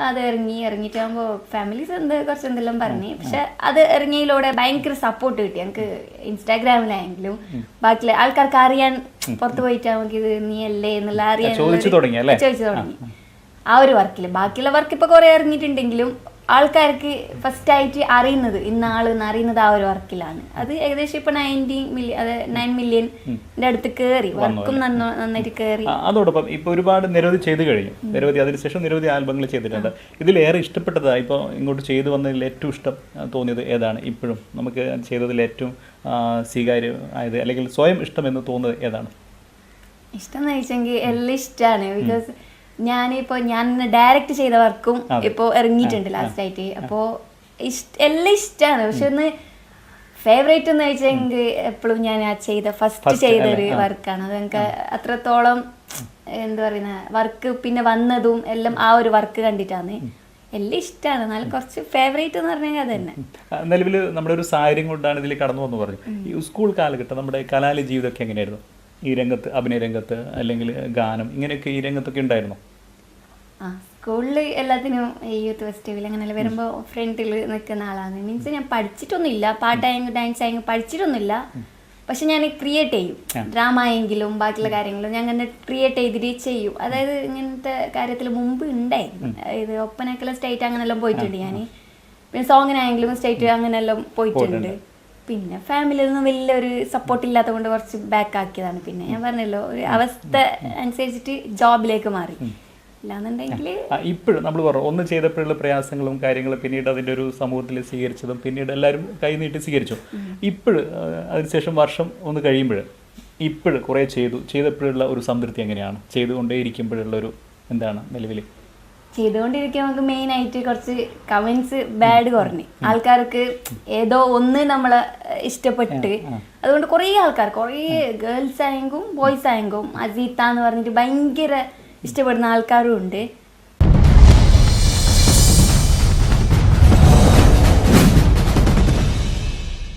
അത് ഇറങ്ങിയിട്ടാകുമ്പോൾ ഫാമിലീസ് കുറച്ച് എന്തെല്ലാം പറഞ്ഞു. പക്ഷെ അത് ഇറങ്ങിയതിലൂടെ ഭയങ്കര സപ്പോർട്ട് കിട്ടി ഞങ്ങൾക്ക്. ഇൻസ്റ്റാഗ്രാമിലായെങ്കിലും ബാക്കിയുള്ള ആൾക്കാർക്ക് അറിയാൻ, പുറത്ത് പോയിട്ട് നമുക്ക് ഇത് നീ അല്ലേ എന്നുള്ള അറിയാൻ ചോദിച്ചു തുടങ്ങി ആ ഒരു വർക്കിൽ. ബാക്കിയുള്ള വർക്ക് ഇപ്പൊ കുറെ ഇറങ്ങിയിട്ടുണ്ടെങ്കിലും ആൾക്കാർക്ക് ഫസ്റ്റ് ആയിട്ട് അറിയുന്നത് അറിയുന്നത് ആ ഒരു വർക്കിലാണ്. അത് ഏകദേശം ഇപ്പൊ 9 മില്യന്റെ അടുത്ത് കയറി, വർക്കും നന്നായിട്ട് കയറി. അതോടൊപ്പം ഇപ്പൊ ഒരുപാട് നിരവധി ചെയ്ത് കഴിഞ്ഞു, അതിനുശേഷം നിരവധി ആൽബങ്ങൾ ചെയ്തിട്ടുണ്ട്. ഇതിലേറെ ഇഷ്ടപ്പെട്ടതാ ഇപ്പൊ ഇങ്ങോട്ട് ചെയ്തു വന്നതിൽ ഏറ്റവും ഇഷ്ടം തോന്നിയത് ഏതാണ്? ഇപ്പോഴും നമുക്ക് ചെയ്തതിൽ ഏറ്റവും സ്വീകാര്യമായത് അല്ലെങ്കിൽ സ്വയം ഇഷ്ടം എന്ന് തോന്നുന്നത് ഏതാണ്? ഇഷ്ടം എന്ന് വെച്ചെങ്കിൽ എല്ലാം ഇഷ്ടമാണ്. ബിക്കോസ് ഞാൻ ഡയറക്റ്റ് ചെയ്ത വർക്കും ഇപ്പോ ഇറങ്ങിയിട്ടുണ്ട് ലാസ്റ്റ് ആയിട്ട്. അപ്പോ എല്ലാം ഇഷ്ടമാണ്. പക്ഷെ ഒന്ന് ഫേവറേറ്റ് എന്ന് വെച്ചെങ്കിൽ എപ്പോഴും ഞാൻ ഫസ്റ്റ് ചെയ്തൊരു വർക്കാണ്. അത് എനിക്ക് അത്രത്തോളം എന്താ പറയുന്ന വർക്ക് പിന്നെ വന്നതും എല്ലാം ആ ഒരു വർക്ക് കണ്ടിട്ടാണ്. എല്ലാം ഇഷ്ടമാണ്. എന്നാലും കുറച്ച് ഫേവറേറ്റ് എന്ന് പറഞ്ഞാൽ അത് തന്നെ. നിലവിൽ നമ്മുടെ ഒരു സാഹചര്യം കൊണ്ടാണ് ഇതിൽ കടന്നു വന്നു പറഞ്ഞു. ഈ സ്കൂൾ കാലഘട്ടം നമ്മുടെ കലാലയ ജീവിതമൊക്കെ എങ്ങനെയായിരുന്നു? ഈ രംഗത്ത്, അഭിനയ രംഗത്ത് അല്ലെങ്കിൽ ഗാനം, ഇങ്ങനെയൊക്കെ ഈ രംഗത്തൊക്കെ ഉണ്ടായിരുന്നു? സ്കൂളിൽ എല്ലാത്തിനും ഈ യൂത്ത് ഫെസ്റ്റിവൽ അങ്ങനെയല്ല വരുമ്പോൾ ഫ്രണ്ടിൽ നിൽക്കുന്ന ആളാണ്. മീൻസ് ഞാൻ പഠിച്ചിട്ടൊന്നുമില്ല, പാട്ടായെങ്കിൽ ഡാൻസ് ആയെങ്കിൽ പഠിച്ചിട്ടൊന്നുമില്ല. പക്ഷെ ഞാൻ ക്രിയേറ്റ് ചെയ്യും. ഡ്രാമ ആയെങ്കിലും ബാക്കിയുള്ള കാര്യങ്ങളും ഞാൻ അങ്ങനെ ക്രിയേറ്റ് ചെയ്തിട്ട് ചെയ്യും. അതായത് ഇങ്ങനത്തെ കാര്യത്തിൽ മുമ്പ് ഉണ്ടായിരുന്നു. അതായത് ഒപ്പനക്കല സ്റ്റേറ്റ് അങ്ങനെല്ലാം പോയിട്ടുണ്ട് ഞാൻ. പിന്നെ സോങ്ങിനായെങ്കിലും സ്റ്റേറ്റ് അങ്ങനെയെല്ലാം പോയിട്ടുണ്ട്. പിന്നെ ഫാമിലിയിൽ നിന്ന് വലിയൊരു സപ്പോർട്ട് ഇല്ലാത്തത് കൊണ്ട് കുറച്ച് ബാക്ക് ആക്കിയതാണ്. പിന്നെ ഞാൻ പറഞ്ഞല്ലോ, ഒരു അവസ്ഥ അനുസരിച്ചിട്ട് ജോബിലേക്ക് മാറി. ഇല്ലാന്നുണ്ടെങ്കിൽ ഇപ്പോഴും നമ്മൾ പറഞ്ഞു ഒന്ന് ചെയ്തപ്പോഴുള്ള പ്രയാസങ്ങളും കാര്യങ്ങളും പിന്നീട് അതിൻ്റെ ഒരു സമൂഹത്തിൽ സ്വീകരിച്ചതും പിന്നീട് എല്ലാവരും കൈനീട്ടി സ്വീകരിച്ചു. ഇപ്പോഴും അതിനുശേഷം വർഷം ഒന്ന് കഴിയുമ്പോൾ ഇപ്പോഴും കുറേ ചെയ്തപ്പോഴുള്ള ഒരു സംതൃപ്തി എങ്ങനെയാണ്? ചെയ്തുകൊണ്ടേ ഇരിക്കുമ്പോഴുള്ള ഒരു എന്താണ് നിലവിൽ? ചെയ്തുകൊണ്ടിരിക്കുമ്പോൾ നമുക്ക് മെയിൻ ആയിട്ട് കുറച്ച് കമന്റ്സ് ബാഡ് കുറഞ്ഞ് ആൾക്കാർക്ക് ഏതോ ഒന്ന് നമ്മളെ ഇഷ്ടപ്പെട്ട്, അതുകൊണ്ട് കുറേ ആൾക്കാർ, കുറേ ഗേൾസ് ആയെങ്കിലും ബോയ്സ് ആയെങ്കിലും അസീത്ത എന്ന് പറഞ്ഞിട്ട് ഭയങ്കര ഇഷ്ടപ്പെടുന്ന ആൾക്കാരും ഉണ്ട്.